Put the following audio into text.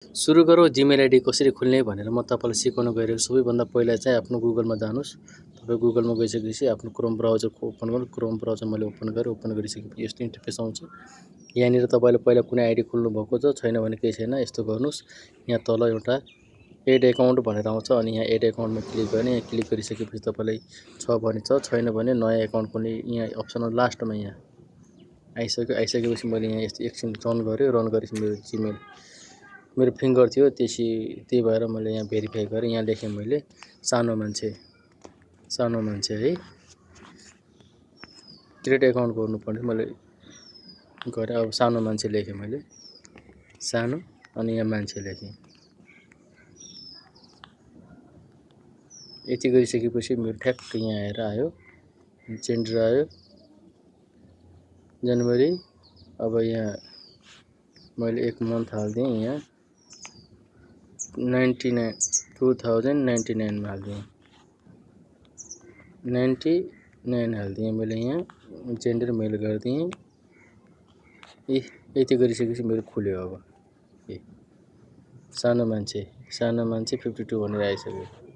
सुरु गरौँ Gmail ID कसरी खोल्ने भनेर म तपाईलाई सिकाउन गइरहेको छु। सबैभन्दा पहिला चाहिँ आफ्नो गुगलमा जानुस्। तपाईँ गुगलमा गइसकेपछि आफ्नो क्रोम ब्राउजर ओपन गर्नु। क्रोम ब्राउजर मैले ओपन गरेँ। ओपन गरिसकेपछि यस्तो इन्टरफेस आउँछ। यहाँनिर तपाईँले पहिला कुनै आइडी खोल्नु भएको छैन भने केही छैन, यस्तो गर्नुस्। यहाँ तल एउटा एड एकाउन्ट भनेर आउँछ अनि यहाँ एड एकाउन्टमा क्लिक गर्ने। यहाँ क्लिक गरिसकेपछि तपाईलाई छ भने छ, छैन भने नयाँ एकाउन्ट खोल्ने यहाँ अप्सन लास्टमा यहाँ आइसकेपछि मैले यहाँ यस्तो एकछिन रन गरेँ। रन गरेपछि मेरो फिङ्गर थियो, त्यही भएर मैले यहाँ भेरिफाई गरेँ। यहाँ लेखेँ मैले सानो मान्छे है, क्रिएट एकाउन्ट गर्नुपर्ने मैले गरेँ। अब सानो मान्छे लेखेँ मैले, सानो, अनि यहाँ मान्छे लेखेँ। यति गरिसकेपछि मेरो ठ्याक्क यहाँ आएर आयो, जेन्डर आयो जनवरी। अब यहाँ मैले एक मन्थ हालिदिएँ, यहाँ 2099 में हालिदिएँ, 99 हालिदिएँ मैले। यहाँ जेन्डर मेल गरिदिएँ। यति गरिसकेपछि मेरो खुल्यो। अब सानो मान्छे 52 भनेर आइसक्यो।